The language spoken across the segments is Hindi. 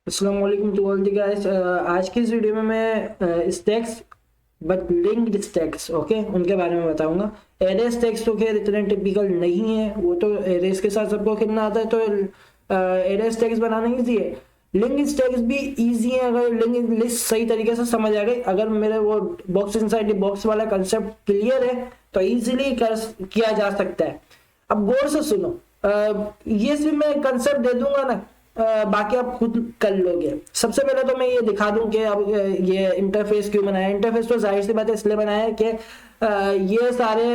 अस्सलाम वालेकुम टू ऑल द गाइस। आज की इस वीडियो में मैं stacks but linked stacks okay उनके बारे में बताऊंगा। एरे स्टैक्स तो खैर इतने टिपिकल नहीं है, वो तो एरेस के साथ सबको खेलना आता है, तो एरे स्टैक्स बनाना ईजी है। लिंक स्टैक्स भी इजी है अगर लिंक लिस्ट सही तरीके से समझ आ गई। अगर मेरे वो बॉक्स इनसाइड बॉक्स वाला कंसेप्ट क्लियर है तो इजीली किया जा सकता है। अब गौर से सुनो, ये सिर्फ मैं कंसेप्ट दे दूंगा ना, बाकी आप खुद कर लोगे। सबसे पहले तो मैं ये दिखा दूं कि अब ये इंटरफेस क्यों बनाया। इंटरफेस तो जाहिर सी बात है इसलिए बनाया है कि ये सारे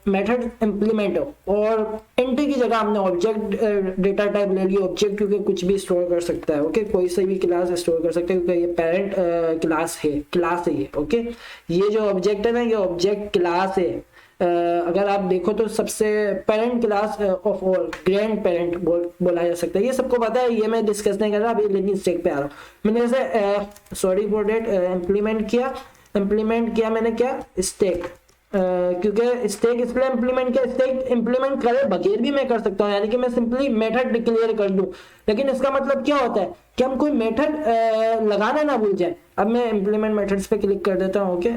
मेथड इंप्लीमेंट हो, और एंट्री की जगह हमने ऑब्जेक्ट डेटा टाइप ले लिया। ऑब्जेक्ट क्योंकि कुछ भी स्टोर कर सकता है, ओके, कोई से भी क्लास स्टोर कर सकता है क्योंकि ये पेरेंट क्लास है ये, ओके। ये जो ऑब्जेक्ट है ना, ये ऑब्जेक्ट क्लास है। अगर आप देखो तो सबसे parent class of all grand parent बोला जा सकता है। ये सबको पता है, ये मैं डिस्कस नहीं कर रहा, अभी लिंकिंग स्टैक पे आ रहा हूँ। मैंने जैसे सॉरी फॉर डेट इम्प्लीमेंट किया मैंने क्या स्टैक, क्योंकि स्टैक इसलिए इम्प्लीमेंट किया, स्टैक इम्प्लीमेंट करे बगैर भी मैं कर सकता हूँ, यानी कि मैं सिंपली मेथड डिक्लेयर कर दूं। लेकिन इसका मतलब क्या होता है कि हम कोई मेथड लगाना ना भूल जाए। अब मैं इम्प्लीमेंट मेथड्स पे क्लिक कर देता हूँ, ओके।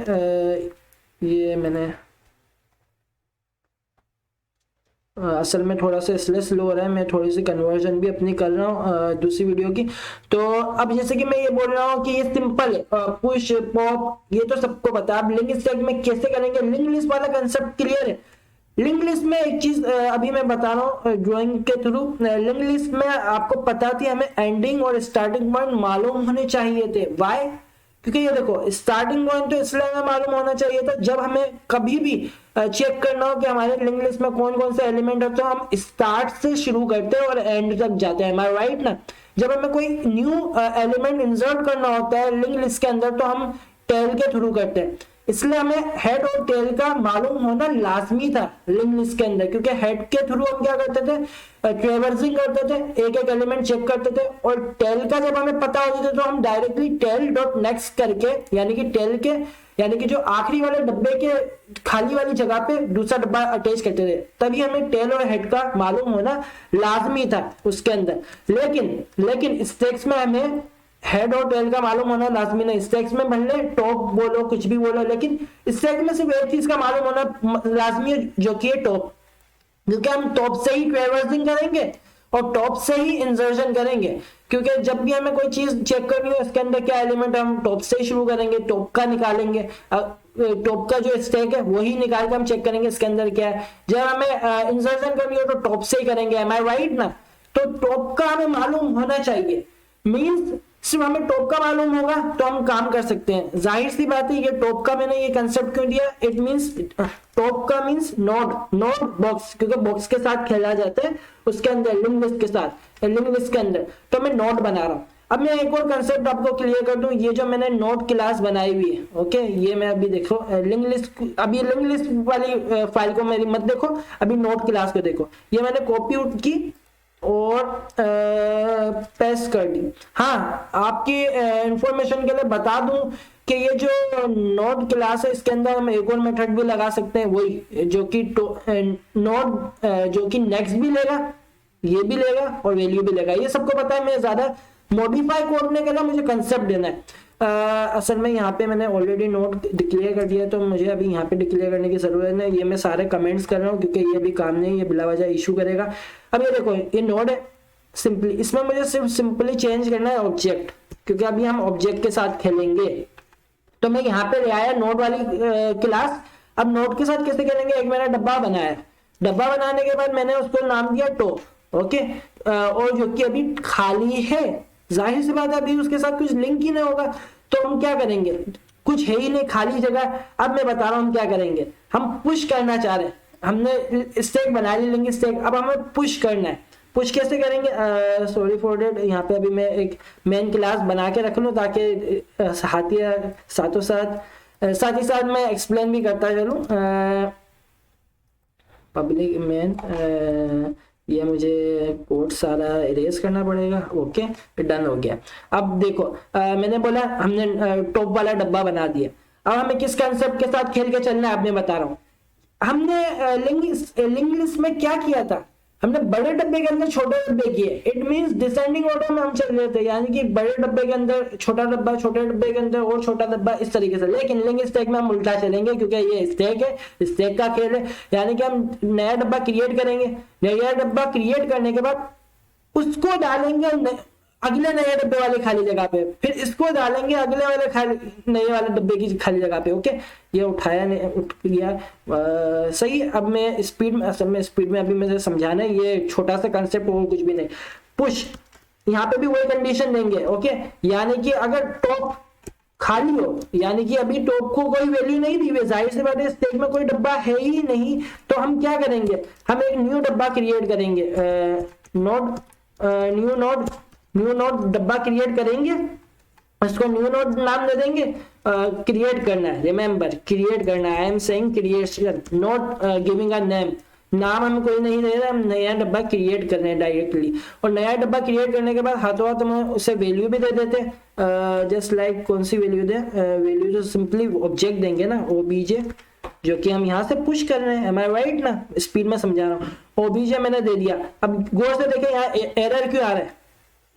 ये मैंने असल में थोड़ा सा इसलिए स्लो हो रहा है, मैं थोड़ी सी कन्वर्जन भी अपनी कर रहा हूँ दूसरी वीडियो की। तो अब जैसे कि मैं ये बोल रहा हूँ कि ये सिंपल है, पुश पॉप ये तो सबको पता है। अब लिंक स्टैक में कैसे करेंगे, लिंक लिस्ट वाला कंसेप्ट क्लियर है। लिंक लिस्ट में एक चीज अभी मैं बता रहा हूँ ड्राइंग के थ्रू। लिंक लिस्ट में आपको पता थी हमें एंडिंग और स्टार्टिंग पॉइंट मालूम होने चाहिए थे। वाई? क्योंकि ये देखो स्टार्टिंग पॉइंट तो इसलिए हमें मालूम होना चाहिए था, जब हमें कभी भी चेक करना हो कि हमारे लिंक लिस्ट में कौन कौन से एलिमेंट होते हैं, हम स्टार्ट से शुरू करते हैं और एंड तक जाते हैं। मैं राइट ना? जब हमें कोई न्यू एलिमेंट इंसर्ट करना होता है लिंक लिस्ट के अंदर तो हम टेल के थ्रू करते हैं। इसलिए हमें हेड और टेल का मालूम होना लाजमी था लिंक लिस्ट के अंदर, क्योंकि हेड के थ्रू हम क्या करते थे, ट्रेवर्सिंग करते थे, एक एक एलिमेंट चेक करते थे। और टेल का जब हमें पता होता था तो हम डायरेक्टली टेल डॉट नेक्स्ट करके, यानी कि टेल के यानी कि जो आखिरी वाले डब्बे के खाली वाली जगह पे दूसरा डब्बा अटैच करते थे, तभी हमें टेल और हेड का मालूम होना लाजमी था उसके अंदर। लेकिन स्टैक्स में हमें हेड और टेल का मालूम होना लाजमी नहीं। स्टैक्स में भले टॉप बोलो कुछ भी बोलो, लेकिन स्टैक में सिर्फ एक चीज का मालूम होना लाजमी है, जो कि है टॉप। क्योंकि हम टॉप से ही ट्रैवर्सिंग करेंगे और टॉप से ही इंसर्शन करेंगे, क्योंकि जब भी हमें कोई चीज चेक करनी हो इसके अंदर क्या एलिमेंट है, हम टॉप से ही शुरू करेंगे, टॉप का निकालेंगे। टॉप का जो स्टैक है वही निकाल के हम चेक करेंगे इसके अंदर क्या है। जब हमें इंसर्शन करनी हो तो टॉप से ही करेंगे। एम आई राइट ना? तो टॉप का हमें मालूम होना चाहिए। मीन्स सिर्फ हमें टॉप का मालूम होगा तो हम काम कर सकते हैं। जाहिर सी बात है, ये टॉप का मैंने ये कंसेप्ट क्यों दिया, इट मींस टॉप का मींस नोड बॉक्स, क्योंकि बॉक्स के साथ खेला जाता है उसके अंदर लिंक लिस्ट के साथ, लिंक लिस्ट के अंदर तो मैं नोड बना रहा हूं। अब मैं एक और कंसेप्ट आपको क्लियर कर दूं, ये जो मैंने नोड क्लास बनाई हुई है, ओके, ये मैं अभी देखो लिंक लिस्ट, अभी लिंक लिस्ट वाली फाइल को मेरी मत देखो, अभी नोड क्लास को देखो। ये मैंने कॉपी आउट की और पेस्ट कर दी। हाँ, आपकी इंफॉर्मेशन के लिए बता दूं कि ये जो नोड क्लास है इसके अंदर हम एक और मेथड भी लगा सकते हैं, वही जो कि नोड जो कि नेक्स्ट भी लेगा, ये भी लेगा और वैल्यू भी लेगा। ये सबको पता है, मैं ज्यादा मॉडिफाई करने के लिए मुझे कंसेप्ट देना है। असल में यहाँ पे मैंने ऑलरेडी नोड डिक्लेयर कर दिया, तो मुझे अभी यहाँ पे डिक्लेयर करने की जरूरत नहीं। ये मैं सारे कमेंट्स कर रहा हूँ क्योंकि ये भी काम नहीं, ये बिला वजह इशू करेगा। अब ये देखो, ये नोड है, सिंपली इसमें मुझे सिर्फ सिंपली चेंज करना है ऑब्जेक्ट, क्योंकि अभी हम ऑब्जेक्ट के साथ खेलेंगे। तो मैं यहाँ पे ले आया नोड वाली क्लास। अब नोड के साथ कैसे करेंगे, एक मैंने डब्बा बनाया, डब्बा बनाने के बाद मैंने उसको नाम दिया टॉप, ओके, और जो कि अभी खाली है। जाहिर सी बात है अभी उसके साथ कुछ लिंक ही नहीं होगा, तो हम क्या करेंगे, कुछ है ही नहीं, खाली जगह। अब मैं बता रहा हूं हम क्या करेंगे, हम पुश करना चाह रहे हैं, हमने स्टैक बना ली लिंक स्टैक, अब हमें पुश करना है। पुश कैसे करेंगे, सॉरी फॉर डेट, यहाँ पे अभी मैं एक मेन क्लास बना के रख लूँ ताकि साथ ही साथ मैं एक्सप्लेन भी करता चलूँ। पब्लिक मेन, ये मुझे कोड सारा इरेज करना पड़ेगा, ओके, डन हो गया। अब देखो मैंने बोला हमने टॉप वाला डब्बा बना दिया। अब हमें किस कंसेप्ट के साथ खेल के चलना है, अब मैं बता रहा हूँ। हमने लिंक लिस्ट में क्या किया था, हमने बड़े डब्बे के अंदर छोटे डब्बे किए, इट मींस डिसेंडिंग ऑर्डर में हम चल रहे थे, यानी कि बड़े डब्बे के अंदर छोटा डब्बा, छोटे डब्बे के अंदर और छोटा डब्बा, इस तरीके से। लेकिन लिंक स्टैक में हम उल्टा चलेंगे, क्योंकि ये स्टैक है, स्टैक का खेल है। यानी कि हम नया डब्बा क्रिएट करेंगे, नया डब्बा क्रिएट करने के बाद उसको डालेंगे अगले नए डब्बे वाले खाली जगह पे, फिर इसको डालेंगे अगले वाले नए वाले डब्बे की खाली जगह पे। ओके, ये उठाया नहीं, उठ गया, सही। अब मैं स्पीड में, असल में स्पीड में अभी मुझे समझाना है, ये छोटा सा कंसेप्ट और कुछ भी नहीं। पुश, यहाँ पे भी वही कंडीशन देंगे। ओके, यानी कि अगर टॉप खाली हो, यानी कि अभी टॉप को कोई वैल्यू नहीं दी हुई, जाहिर सी बात है स्टैक में कोई डब्बा है ही नहीं, तो हम क्या करेंगे, हम एक न्यू डब्बा क्रिएट करेंगे, न्यू नोड डब्बा क्रिएट करेंगे, उसको न्यू नोड नाम दे देंगे। क्रिएट करना है, रिमेंबर क्रिएट करना है, I am saying creation, not giving a name, नाम हम कोई नहीं दे रहे, हम नया डब्बा क्रिएट कर रहे हैं डायरेक्टली। और नया डब्बा क्रिएट करने के बाद हाथों हाथ हम उसे वैल्यू भी दे देते, जस्ट लाइक कौन सी वैल्यू दे, वैल्यू तो सिंपली ऑब्जेक्ट देंगे ना, ओबीजे, जो कि हम यहाँ से पुश कर रहे हैं। एम आई राइट ना, स्पीड में समझा रहा हूँ। ओबीजे मैंने दे दिया। अब गौर से देखें यहाँ एरर क्यों आ रहा है,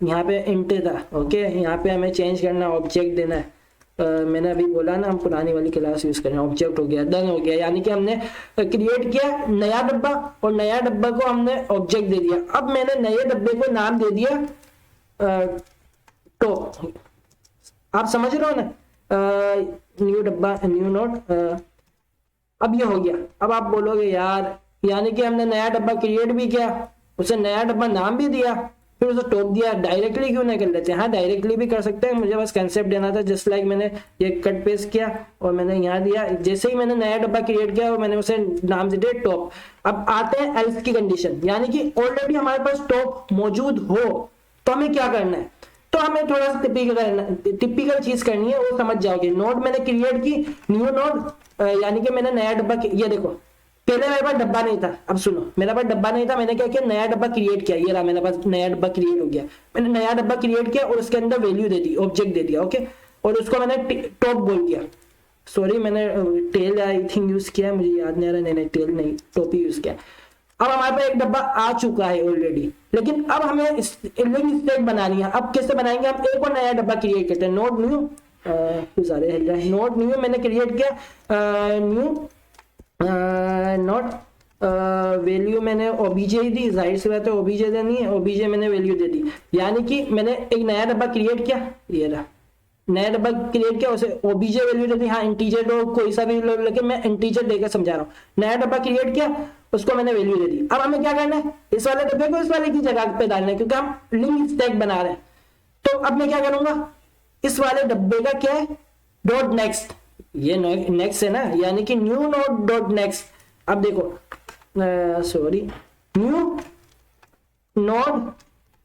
यहाँ पे इंट था। ओके, यहाँ पे हमें चेंज करना, ऑब्जेक्ट देना है। मैंने अभी बोला ना, हम पुरानी वाली क्लास यूज कर रहे हैं। ऑब्जेक्ट हो गया, डन हो गया, यानी कि हमने क्रिएट किया नया डब्बा, और नया डब्बा को हमने ऑब्जेक्ट दे दिया। अब मैंने नए डब्बे को नाम दे दिया टॉप। आप समझ रहे हो ना, न्यू डब्बा, न्यू नोड। अब ये हो गया। अब आप बोलोगे यार, यानी कि हमने नया डब्बा क्रिएट भी किया, उसे नया डब्बा नाम भी दिया, फिर उसे टॉप दिया, डायरेक्टली क्यों नहीं कर लेते? हाँ, डायरेक्टली भी कर सकते हैं, मुझे बस कंसेप्ट देना था। जस्ट लाइक मैंने ये कट पेस्ट किया और मैंने यहाँ दिया। जैसे ही मैंने नया डब्बा क्रिएट किया और मैंने उसे नाम दे दिया टॉप। अब आते हैं एल्स की कंडीशन, यानी कि ऑलरेडी हमारे पास टॉप मौजूद हो तो हमें क्या करना है, तो हमें थोड़ा सा टिपिकल चीज करनी है, वो समझ जाओगे। नोड मैंने क्रिएट की, न्यू नोड, यानी कि मैंने नया डब्बा, ये देखो पहले मेरे पास डब्बा नहीं था। अब सुनो, मेरे पास डब्बा नहीं था, मैंने क्या किया, नया डब्बा क्रिएट किया। ये रहा मेरे पास नया डब्बा क्रिएट हो गया। मैंने नया डब्बा क्रिएट किया और उसके अंदर value they the, object they दिया। ओके, और उसको मैंने टॉप बोल दिया। सॉरी, मैंने टेल आई थिंक यूज किया है, मुझे याद नहीं आ रहा। नहीं, टेल नहीं, टॉप ही यूज किया। अब हमारे पास एक डब्बा आ चुका है ऑलरेडी, लेकिन अब हमें लिंक स्टैक बनानी है। अब कैसे बनाएंगे, हम एक और नया डब्बा क्रिएट करते हैं। नोड न्यू, नोड न्यू मैंने क्रिएट किया, न्यू नॉट वैल्यू मैंने ओबीजे ही दी, जाहिर सी बात है ओबीजे देनी है, ओबीजे मैंने वैल्यू दे दी। यानी कि मैंने एक नया डब्बा क्रिएट किया, ये रहा नया डब्बा क्रिएट किया, उसे ओबीजे वैल्यू दे दी। हाँ, इंटीजर और कोई सा भी, लेकिन मैं इंटीजर देकर समझा रहा हूँ। नया डब्बा क्रिएट किया, उसको मैंने वैल्यू दे दी। अब हमें क्या करना है, इस वाले डब्बे को इस वाले की जगह पे डालना है, क्योंकि हम लिंक स्टैक बना रहे हैं। तो अब मैं क्या करूंगा, इस वाले डब्बे का क्या है, डॉट नेक्स्ट, ये नेक्स्ट है ना, यानी कि न्यू नोड डॉट नेक्स्ट। अब देखो, sorry, new node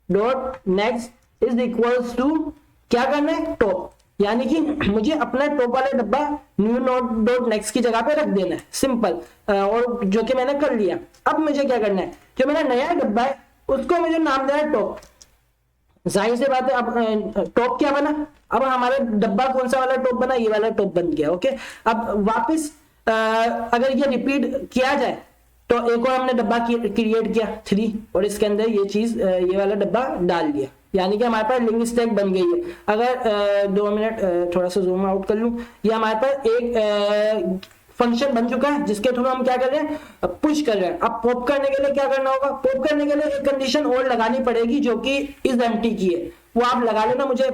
dot next is equals to क्या करना है, टॉप। यानी कि मुझे अपना टॉप वाला डब्बा न्यू नोड डॉट नेक्स्ट की जगह पे रख देना है, सिंपल। और जो कि मैंने कर लिया। अब मुझे क्या करना है, जो मेरा नया डब्बा है उसको मुझे नाम देना है टॉप। जाहिर सी बात है, अब टॉप क्या बना, अब हमारा डब्बा कौन सा वाला टॉप बना, ये वाला टॉप बन गया। ओके, अब वापस अगर ये रिपीट किया जाए तो एक और हमने डब्बा क्रिएट किया 3, और इसके अंदर ये चीज, ये वाला डब्बा डाल दिया। यानी कि हमारे पास लिंक स्टैक बन गई है। अगर 2 मिनट थोड़ा सा जूम आउट कर लूं, ये हमारे पास एक फंक्शन बन चुका है, जिसके थ्रू हम क्या कर रहे हैं, पुश कर रहे हैं। अब पॉप करने के लिए क्या करना होगा, पॉप करने के लिए एक कंडीशन और लगानी पड़ेगी, जो कि इज एम्प्टी की है। वो आप लगा लेना, मुझे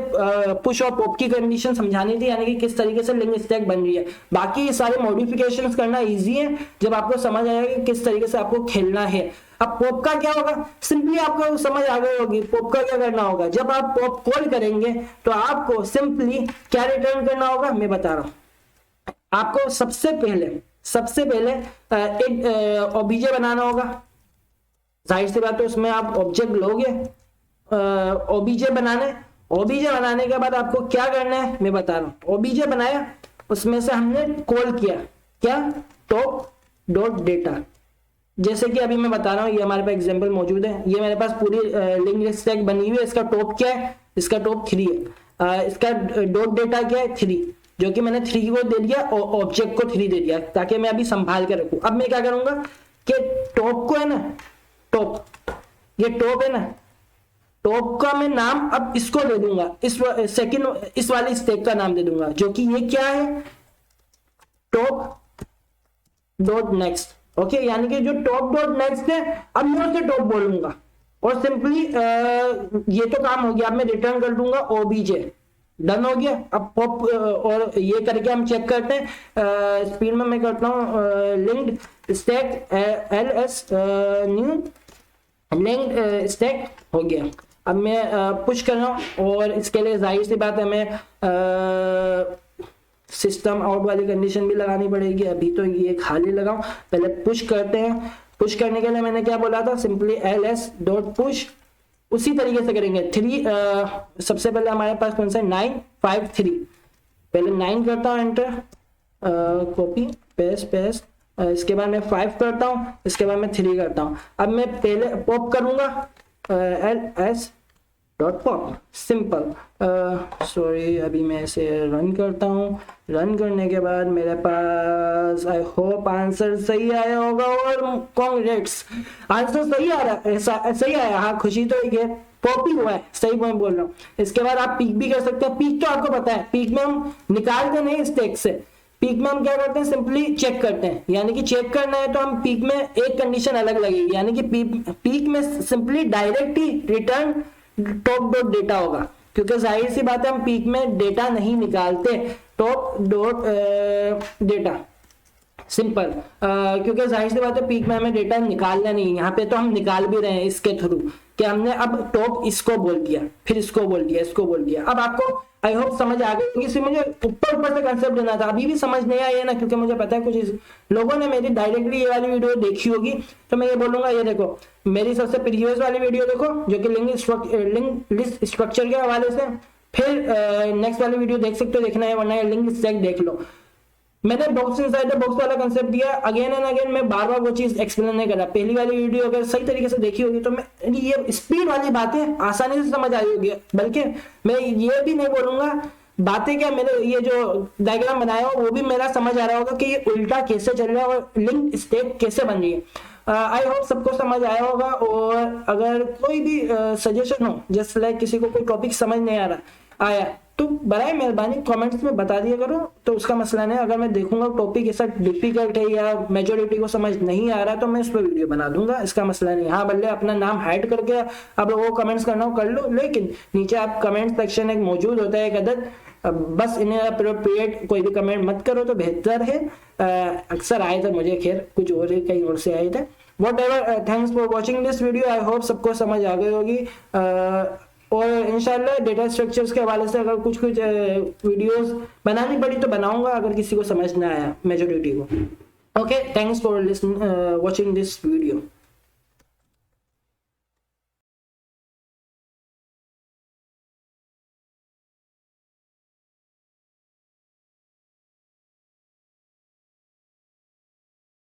पुश और पॉप की कंडीशन समझानी थी, यानी कि किस तरीके से लिंक स्टैक बन रही है। बाकी सारे मॉडिफिकेशंस करना इजी है, जब आपको समझ आएगा कि किस तरीके से आपको खेलना है। अब पॉप का क्या होगा, सिंपली आपको समझ आ गई होगी पॉप का क्या करना होगा। जब आप पॉप कॉल करेंगे तो आपको सिंपली क्या रिटर्न करना होगा, मैं बता रहा हूं आपको। सबसे पहले एक ओबीजे बनाना होगा। जाहिर सी बात है, उसमें आप ऑब्जेक्ट लोगे, ओबीजे बनाने के बाद आपको क्या करना है मैं बता रहा हूं। ओबीजे बनाया, उसमें से हमने कॉल किया क्या, टॉप डॉट डेटा। जैसे कि अभी मैं बता रहा हूं, ये हमारे पास एग्जांपल मौजूद है। ये मेरे पास पूरी लिंक स्टैक बनी हुई है। इसका टॉप क्या है, इसका टॉप 3 है। इसका डॉट डेटा क्या है, 3, जो कि मैंने 3 को दे दिया और ऑब्जेक्ट को 3 दे दिया, ताकि मैं अभी संभाल के रखूं। अब मैं क्या करूंगा कि टॉप को है ना, टॉप, ये टॉप है ना, टॉप का मैं नाम अब इसको दे दूंगा, इस सेकंड इस वाली स्टैक का नाम दे दूंगा, जो कि ये क्या है, टॉप डॉट नेक्स्ट। ओके, यानी कि जो टॉप डॉट नेक्स्ट है अब मैं उसे टॉप बोलूंगा और सिंपली ये तो काम हो गया। अब मैं रिटर्न कर दूंगा ओबीजे, डन हो गया। अब पॉप और ये करके हम चेक करते हैं, स्पीड में मैं करता हूँ linked stack ls new linked stack हो गया। अब मैं पुश कर रहा हूँ और इसके लिए जाहिर सी बात है मैं सिस्टम आउट वाली कंडीशन भी लगानी पड़ेगी। अभी तो ये खाली लगाऊं, पहले पुश करते हैं। पुश करने के लिए मैंने क्या बोला था, सिंपली ls डॉट पुश, उसी तरीके से करेंगे। 3 सबसे पहले हमारे पास कौन सा 953, पहले 9 करता हूँ एंटर, कॉपी पेस्ट पेस्ट, इसके बाद मैं 5 करता हूँ, इसके बाद मैं 3 करता हूँ। अब मैं पहले पॉप करूंगा ls dot pop, simple. Sorry, अभी मैं इसे रन करता हूँ। रन करने के बाद मेरे पास आई होप आंसर सही आया होगा और कॉन्ग्रेट्स, आंसर सही आ रहा है, सही आया। हाँ, खुशी तो ये पॉप ही हुआ है, सही मैं बोल रहा हूँ। इसके बाद आप पीक भी कर सकते हैं। पीक तो आपको पता है, पीक में हम निकालते नहीं स्टैक से, पीक में हम क्या करते हैं, सिंपली चेक करते हैं। यानी कि चेक करना है तो हम पीक में एक कंडीशन अलग लगेगी, यानी कि पीक में सिंपली डायरेक्ट ही रिटर्न टॉप डॉट डेटा होगा, क्योंकि जाहिर सी बात है हम पीक में डेटा नहीं निकालते, टॉप डॉट डेटा, सिंपल। क्योंकि जाहिर सी बात है पीक में हमें डेटा निकालना नहीं, यहाँ पे तो हम निकाल भी रहे हैं इसके थ्रू कि हमने अब टॉप इसको बोल दिया, फिर इसको बोल दिया, इसको बोल दिया। अब आपको आई होप समझ आ गई, क्योंकि मुझे ऊपर से कंसेप्ट देना था, अभी भी समझ नहीं आया ना, क्योंकि मुझे पता है कुछ लोगों ने मेरी डायरेक्टली ये वाली वीडियो देखी होगी। तो मैं ये बोलूंगा, ये देखो मेरी सबसे प्रीवियस वाली वीडियो देखो, जो कि लिंक लिस्ट स्ट्रक्चर के हवाले से, फिर नेक्स्ट वाली वीडियो देख सकते हो, देखना है, वरना लिंक स्टैक देख लो। मैंने बॉक्स इनसाइड द बॉक्स वाला कंसेप्ट दिया, अगेन एंड अगेन मैं बार बार वो चीज एक्सप्लेन नहीं कर रहा। पहली वाली वीडियो अगर सही तरीके से देखी होगी तो मैं ये स्पीड वाली बातें आसानी से समझ आई होगी। बल्कि मैं ये भी नहीं बोलूंगा, बातें क्या, मेरे ये जो डायग्राम बनाया हो वो भी मेरा समझ आ रहा होगा कि ये उल्टा कैसे चल रहा है और लिंक स्टेक कैसे बन रही है। आई होप सबको समझ आया होगा। और अगर कोई भी सजेशन हो, जस्ट लाइक किसी को कोई टॉपिक समझ नहीं आ रहा आया, तो बराए मेहरबानी कमेंट्स में बता दिया करो, तो उसका मसला नहीं। अगर मैं देखूंगा टॉपिक ऐसा डिफिकल्ट है या मेजोरिटी को समझ नहीं आ रहा तो मैं इस पर वीडियो बना दूंगा, इसका मसला नहीं। हाँ, भले अपना नाम हाइड करके अब वो कमेंट्स करना हो कर लो, लेकिन नीचे आप कमेंट सेक्शन एक मौजूद होता है एक अदद, बस इन्हें अप्रोप्रिएट कोई भी कमेंट मत करो तो बेहतर है। अक्सर आए थे मुझे, खैर कुछ और ही कहीं और से आए थे। What ever, thanks for watching this video, I hope सबको समझ आ गई होगी। और इंशाल्लाह डेटा स्ट्रक्चर्स के हवाले से अगर कुछ वीडियोस बनानी पड़ी तो बनाऊंगा, अगर किसी को समझ ना आया मेजोरिटी को। Okay, thanks for watching this video.